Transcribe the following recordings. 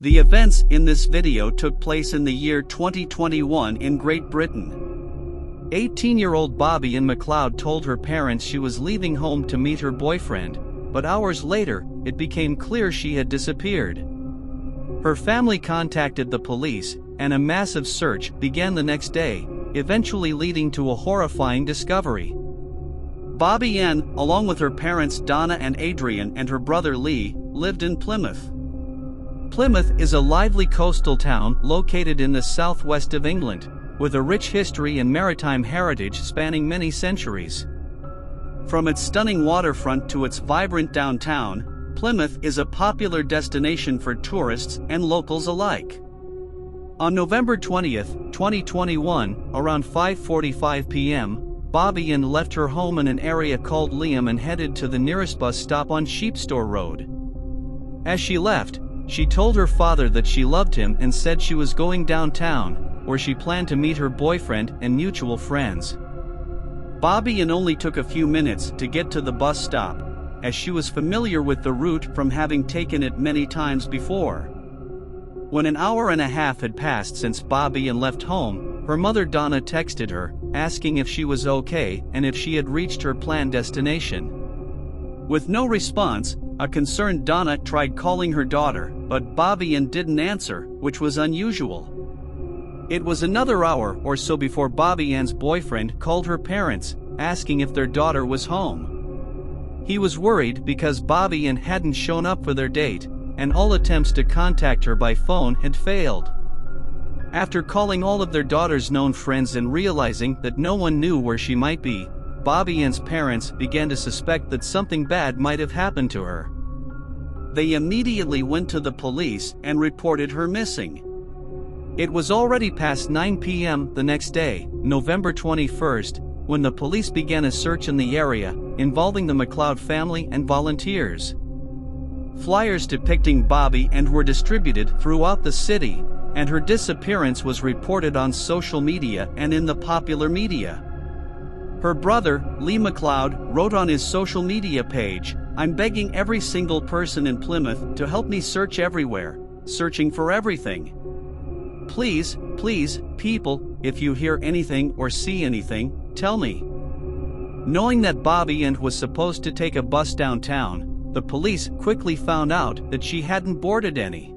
The events in this video took place in the year 2021 in Great Britain. 18-year-old Bobby Ann McLeod told her parents she was leaving home to meet her boyfriend, but hours later, it became clear she had disappeared. Her family contacted the police, and a massive search began the next day, eventually leading to a horrifying discovery. Bobby Ann, along with her parents Donna and Adrian and her brother Lee, lived in Plymouth. Plymouth is a lively coastal town located in the southwest of England, with a rich history and maritime heritage spanning many centuries. From its stunning waterfront to its vibrant downtown, Plymouth is a popular destination for tourists and locals alike. On November 20, 2021, around 5:45 p.m., Bobby Ann left her home in an area called Liam and headed to the nearest bus stop on Sheepstore Road. As she left, she told her father that she loved him and said she was going downtown, where she planned to meet her boyfriend and mutual friends. Bobby Ann only took a few minutes to get to the bus stop, as she was familiar with the route from having taken it many times before. When an hour and a half had passed since Bobby Ann left home, her mother Donna texted her, asking if she was okay and if she had reached her planned destination. With no response, a concerned Donna tried calling her daughter, but Bobby Ann didn't answer, which was unusual. It was another hour or so before Bobby Ann's boyfriend called her parents, asking if their daughter was home. He was worried because Bobby Ann hadn't shown up for their date, and all attempts to contact her by phone had failed. After calling all of their daughter's known friends and realizing that no one knew where she might be, Bobby Ann's parents began to suspect that something bad might have happened to her. They immediately went to the police and reported her missing. It was already past 9 p.m. the next day, November 21st, when the police began a search in the area, involving the McLeod family and volunteers. Flyers depicting Bobby Ann were distributed throughout the city, and her disappearance was reported on social media and in the popular media. Her brother, Lee McLeod, wrote on his social media page, "I'm begging every single person in Plymouth to help me search everywhere, searching for everything. Please, please, people, if you hear anything or see anything, tell me." Knowing that Bobby Ann was supposed to take a bus downtown, the police quickly found out that she hadn't boarded any.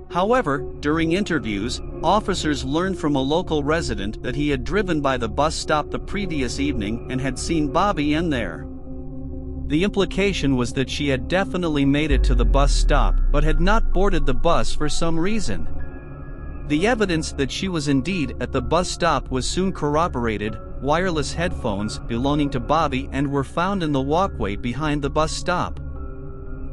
However, during interviews, officers learned from a local resident that he had driven by the bus stop the previous evening and had seen Bobby Ann there. The implication was that she had definitely made it to the bus stop but had not boarded the bus for some reason. The evidence that she was indeed at the bus stop was soon corroborated. Wireless headphones belonging to Bobby Ann were found in the walkway behind the bus stop.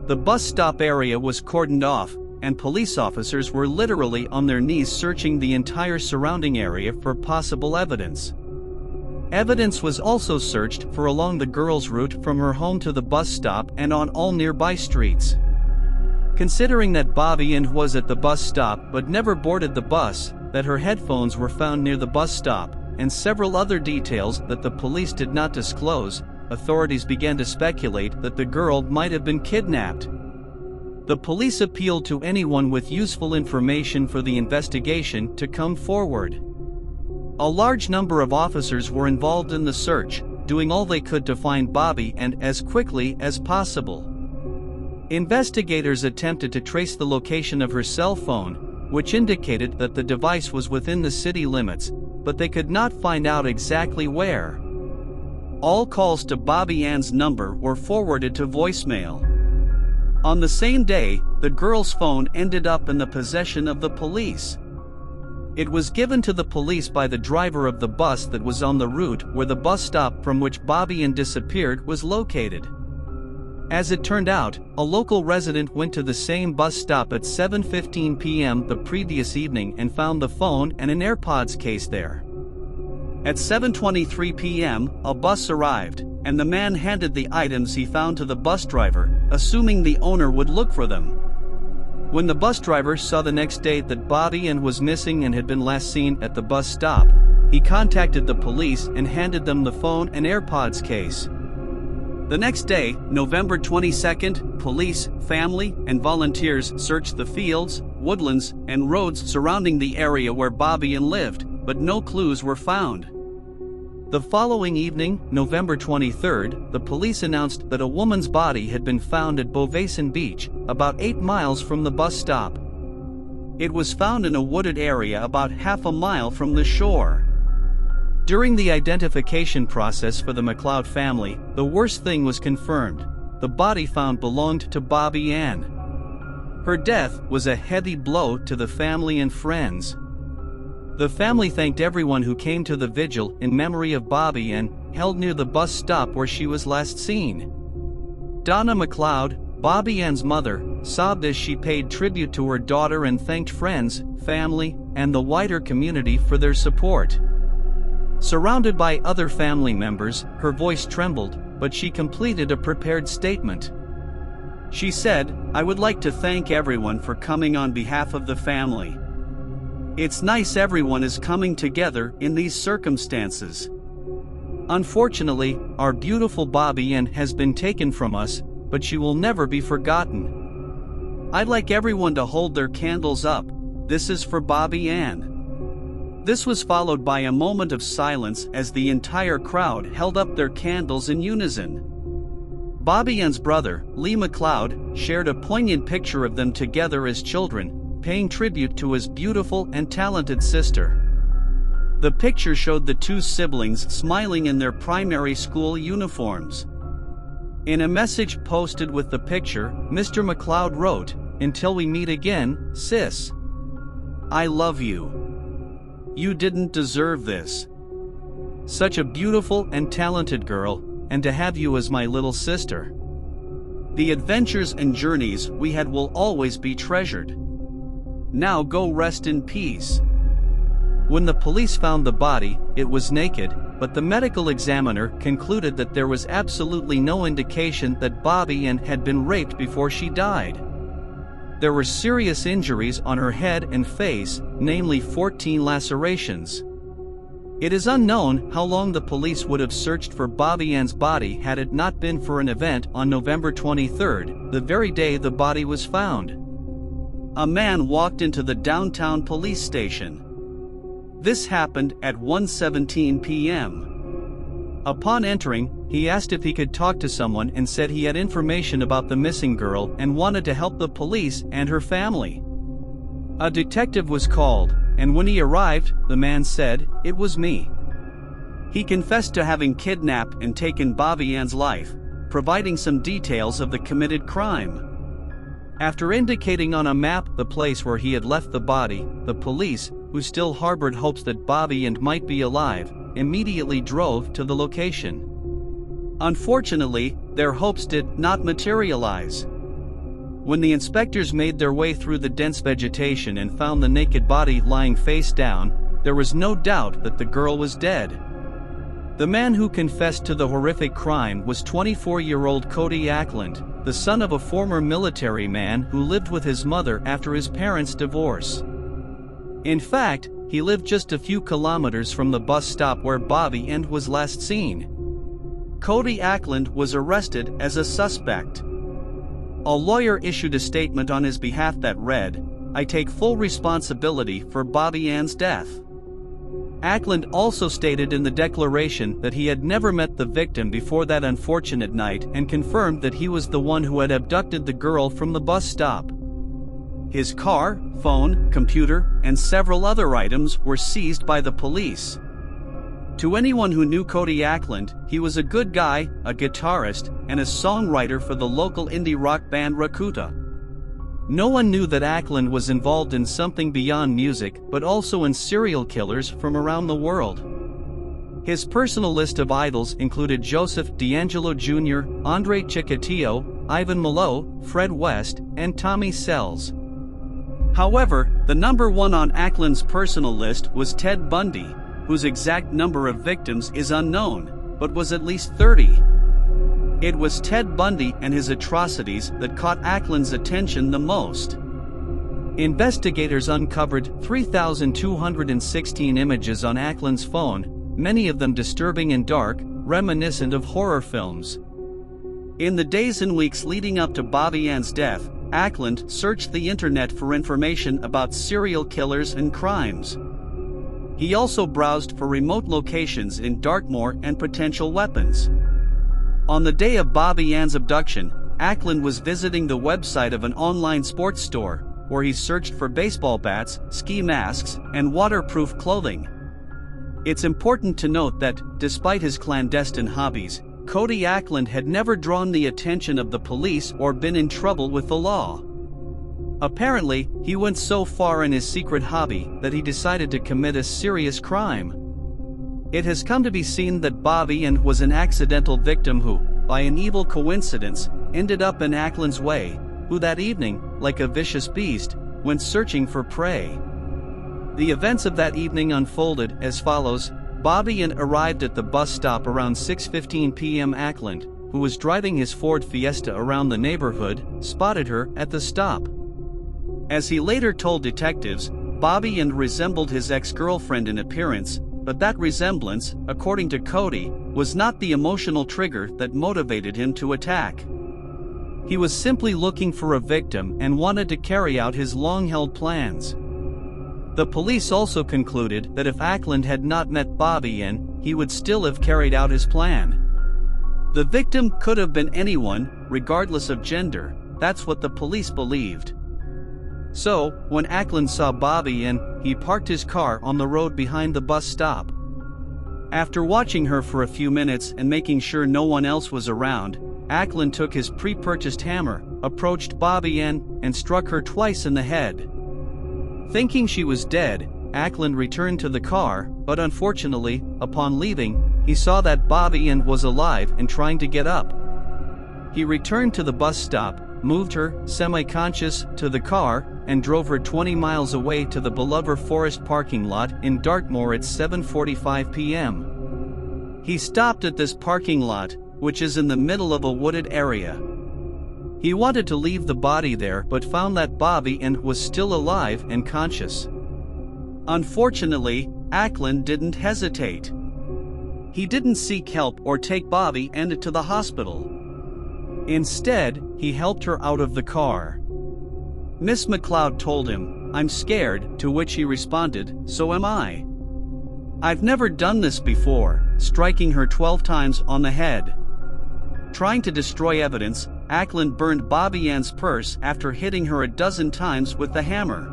The bus stop area was cordoned off, and police officers were literally on their knees searching the entire surrounding area for possible evidence. Evidence was also searched for along the girl's route from her home to the bus stop and on all nearby streets. Considering that Bobby Ann was at the bus stop but never boarded the bus, that her headphones were found near the bus stop, and several other details that the police did not disclose, authorities began to speculate that the girl might have been kidnapped. The police appealed to anyone with useful information for the investigation to come forward. A large number of officers were involved in the search, doing all they could to find Bobby Ann as quickly as possible. Investigators attempted to trace the location of her cell phone, which indicated that the device was within the city limits, but they could not find out exactly where. All calls to Bobby Ann's number were forwarded to voicemail. On the same day, the girl's phone ended up in the possession of the police. It was given to the police by the driver of the bus that was on the route where the bus stop from which Bobby Ann disappeared was located. As it turned out, a local resident went to the same bus stop at 7:15 p.m. the previous evening and found the phone and an AirPods case there. At 7:23 p.m., a bus arrived, and the man handed the items he found to the bus driver, assuming the owner would look for them. When the bus driver saw the next day that Bobby Ann was missing and had been last seen at the bus stop, he contacted the police and handed them the phone and AirPods case. The next day, November 22nd, police, family, and volunteers searched the fields, woodlands, and roads surrounding the area where Bobby Ann lived, but no clues were found. The following evening, November 23rd, the police announced that a woman's body had been found at Beauvaison Beach, about 8 miles from the bus stop. It was found in a wooded area about half a mile from the shore. During the identification process for the McLeod family, the worst thing was confirmed. The body found belonged to Bobby Ann. Her death was a heavy blow to the family and friends. The family thanked everyone who came to the vigil in memory of Bobby Ann, held near the bus stop where she was last seen. Donna McLeod, Bobby Ann's mother, sobbed as she paid tribute to her daughter and thanked friends, family, and the wider community for their support. Surrounded by other family members, her voice trembled, but she completed a prepared statement. She said, "I would like to thank everyone for coming on behalf of the family. It's nice everyone is coming together in these circumstances. Unfortunately, our beautiful Bobby Ann has been taken from us, but she will never be forgotten. I'd like everyone to hold their candles up. This is for Bobby Ann." This was followed by a moment of silence as the entire crowd held up their candles in unison. Bobby Ann's brother, Lee McLeod, shared a poignant picture of them together as children, paying tribute to his beautiful and talented sister. The picture showed the two siblings smiling in their primary school uniforms. In a message posted with the picture, Mr. McLeod wrote, "Until we meet again, sis. I love you. You didn't deserve this. Such a beautiful and talented girl, and to have you as my little sister. The adventures and journeys we had will always be treasured. Now go rest in peace." When the police found the body, it was naked, but the medical examiner concluded that there was absolutely no indication that Bobby Ann had been raped before she died. There were serious injuries on her head and face, namely 14 lacerations. It is unknown how long the police would have searched for Bobby Ann's body had it not been for an event on November 23rd, the very day the body was found. A man walked into the downtown police station. This happened at 1:17 p.m. Upon entering, he asked if he could talk to someone and said he had information about the missing girl and wanted to help the police and her family. A detective was called, and when he arrived, the man said, "It was me." He confessed to having kidnapped and taken Bobby Ann's life, providing some details of the committed crime. After indicating on a map the place where he had left the body, the police, who still harbored hopes that Bobby Ann might be alive, immediately drove to the location. Unfortunately, their hopes did not materialize. When the inspectors made their way through the dense vegetation and found the naked body lying face down, there was no doubt that the girl was dead. The man who confessed to the horrific crime was 24-year-old Cody Ackland, the son of a former military man who lived with his mother after his parents' divorce. In fact, he lived just a few kilometers from the bus stop where Bobby Ann was last seen. Cody Ackland was arrested as a suspect. A lawyer issued a statement on his behalf that read, "I take full responsibility for Bobby Ann's death." Ackland also stated in the declaration that he had never met the victim before that unfortunate night and confirmed that he was the one who had abducted the girl from the bus stop. His car, phone, computer, and several other items were seized by the police. To anyone who knew Cody Ackland, he was a good guy, a guitarist, and a songwriter for the local indie rock band Rakuta. No one knew that Ackland was involved in something beyond music, but also in serial killers from around the world. His personal list of idols included Joseph D'Angelo Jr., Andre Chikatilo, Ivan Malo, Fred West, and Tommy Sells. However, the number one on Ackland's personal list was Ted Bundy, whose exact number of victims is unknown, but was at least 30. It was Ted Bundy and his atrocities that caught Ackland's attention the most. Investigators uncovered 3,216 images on Ackland's phone, many of them disturbing and dark, reminiscent of horror films. In the days and weeks leading up to Bobby Ann's death, Ackland searched the internet for information about serial killers and crimes. He also browsed for remote locations in Dartmoor and potential weapons. On the day of Bobby Ann's abduction, Ackland was visiting the website of an online sports store, where he searched for baseball bats, ski masks, and waterproof clothing. It's important to note that, despite his clandestine hobbies, Cody Ackland had never drawn the attention of the police or been in trouble with the law. Apparently, he went so far in his secret hobby that he decided to commit a serious crime. It has come to be seen that Bobby Ann was an accidental victim who, by an evil coincidence, ended up in Ackland's way, who that evening, like a vicious beast, went searching for prey. The events of that evening unfolded as follows. Bobby Ann arrived at the bus stop around 6:15 p.m. Ackland, who was driving his Ford Fiesta around the neighborhood, spotted her at the stop. As he later told detectives, Bobby Ann resembled his ex-girlfriend in appearance, but that resemblance, according to Cody, was not the emotional trigger that motivated him to attack. He was simply looking for a victim and wanted to carry out his long-held plans. The police also concluded that if Ackland had not met Bobby Ann, he would still have carried out his plan. The victim could have been anyone, regardless of gender. That's what the police believed. So, when Ackland saw Bobby Ann, he parked his car on the road behind the bus stop. After watching her for a few minutes and making sure no one else was around, Ackland took his pre-purchased hammer, approached Bobby Ann, and struck her twice in the head. Thinking she was dead, Ackland returned to the car, but unfortunately, upon leaving, he saw that Bobby Ann was alive and trying to get up. He returned to the bus stop, moved her, semi-conscious, to the car, and drove her 20 miles away to the Belover Forest parking lot in Dartmoor at 7:45 p.m. He stopped at this parking lot, which is in the middle of a wooded area. He wanted to leave the body there but found that Bobby Ann was still alive and conscious. Unfortunately, Ackland didn't hesitate. He didn't seek help or take Bobby Ann to the hospital. Instead, he helped her out of the car. Miss McLeod told him, "I'm scared," to which he responded, "So am I." "I've never done this before," striking her 12 times on the head. Trying to destroy evidence, Ackland burned Bobby Ann's purse after hitting her a dozen times with the hammer.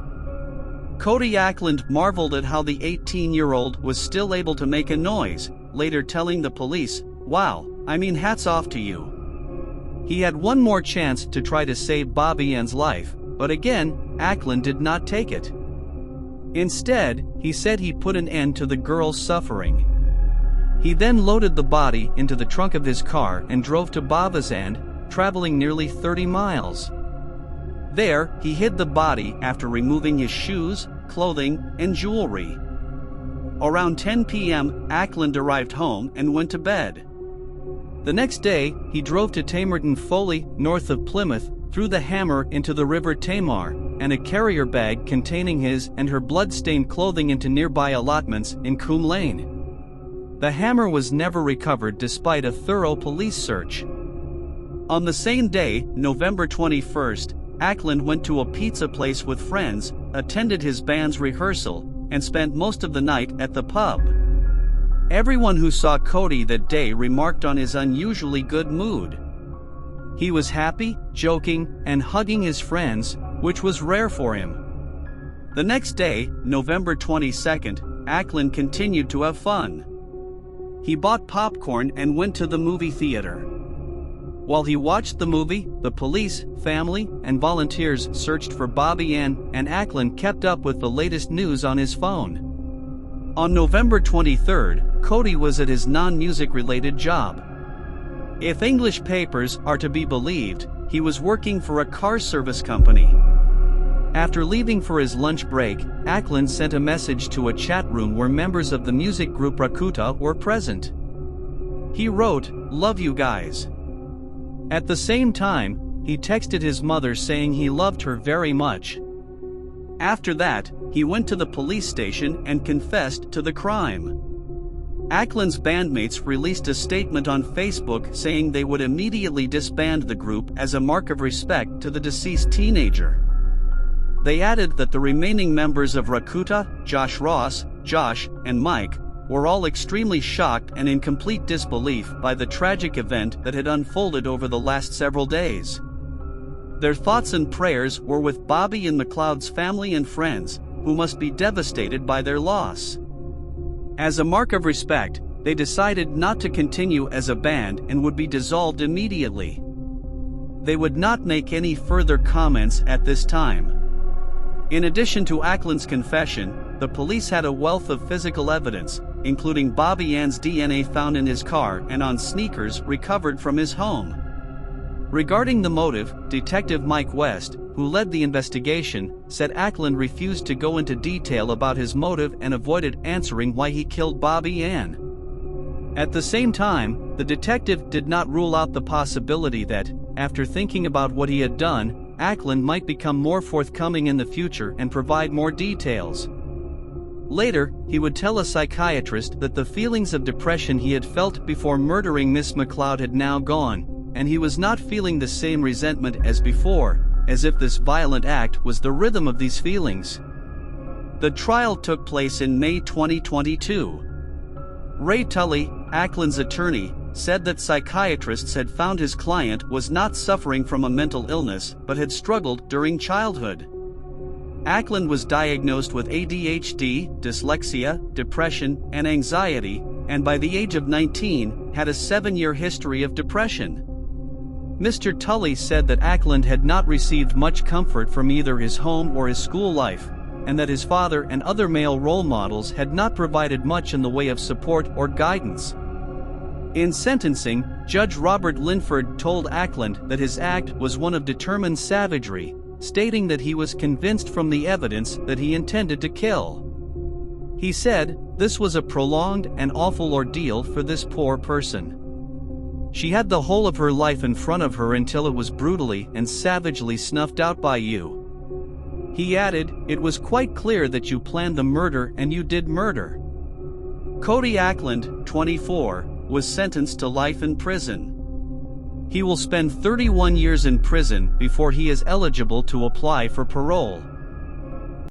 Cody Ackland marveled at how the 18-year-old was still able to make a noise, later telling the police, "Wow, I mean, hats off to you." He had one more chance to try to save Bobby Ann's life, but again, Ackland did not take it. Instead, he said he put an end to the girl's suffering. He then loaded the body into the trunk of his car and drove to Bobby Ann, traveling nearly 30 miles. There, he hid the body after removing his shoes, clothing, and jewelry. Around 10 p.m., Ackland arrived home and went to bed. The next day, he drove to Tamerton Foley, north of Plymouth, threw the hammer into the River Tamar, and a carrier bag containing his and her blood-stained clothing into nearby allotments in Coombe Lane. The hammer was never recovered despite a thorough police search. On the same day, November 21st, Ackland went to a pizza place with friends, attended his band's rehearsal, and spent most of the night at the pub. Everyone who saw Cody that day remarked on his unusually good mood. He was happy, joking, and hugging his friends, which was rare for him. The next day, November 22nd, Ackland continued to have fun. He bought popcorn and went to the movie theater. While he watched the movie, the police, family, and volunteers searched for Bobby Ann, and Ackland kept up with the latest news on his phone. On November 23rd, Cody was at his non-music related job. If English papers are to be believed, he was working for a car service company. After leaving for his lunch break, Ackland sent a message to a chat room where members of the music group Rakuta were present. He wrote, "Love you guys." At the same time, he texted his mother saying he loved her very much. After that, he went to the police station and confessed to the crime. Ackland's bandmates released a statement on Facebook saying they would immediately disband the group as a mark of respect to the deceased teenager. They added that the remaining members of Rakuta, Josh Ross, Josh, and Mike, were all extremely shocked and in complete disbelief by the tragic event that had unfolded over the last several days. Their thoughts and prayers were with Bobby and McLeod's family and friends, who must be devastated by their loss. As a mark of respect, they decided not to continue as a band and would be dissolved immediately. They would not make any further comments at this time. In addition to Ackland's confession, the police had a wealth of physical evidence, including Bobby Ann's DNA found in his car and on sneakers recovered from his home. Regarding the motive, Detective Mike West, who led the investigation, said Ackland refused to go into detail about his motive and avoided answering why he killed Bobby Ann. At the same time, the detective did not rule out the possibility that, after thinking about what he had done, Ackland might become more forthcoming in the future and provide more details. Later, he would tell a psychiatrist that the feelings of depression he had felt before murdering Miss McLeod had now gone, and he was not feeling the same resentment as before, as if this violent act was the rhythm of these feelings. The trial took place in May 2022. Ray Tully, Ackland's attorney, said that psychiatrists had found his client was not suffering from a mental illness but had struggled during childhood. Ackland was diagnosed with ADHD, dyslexia, depression, and anxiety, and by the age of 19, had a 7-year history of depression. Mr. Tully said that Ackland had not received much comfort from either his home or his school life, and that his father and other male role models had not provided much in the way of support or guidance. In sentencing, Judge Robert Linford told Ackland that his act was one of determined savagery, stating that he was convinced from the evidence that he intended to kill. He said, "This was a prolonged and awful ordeal for this poor person. She had the whole of her life in front of her until it was brutally and savagely snuffed out by you." He added, "It was quite clear that you planned the murder and you did murder." Cody Ackland, 24, was sentenced to life in prison. He will spend 31 years in prison before he is eligible to apply for parole.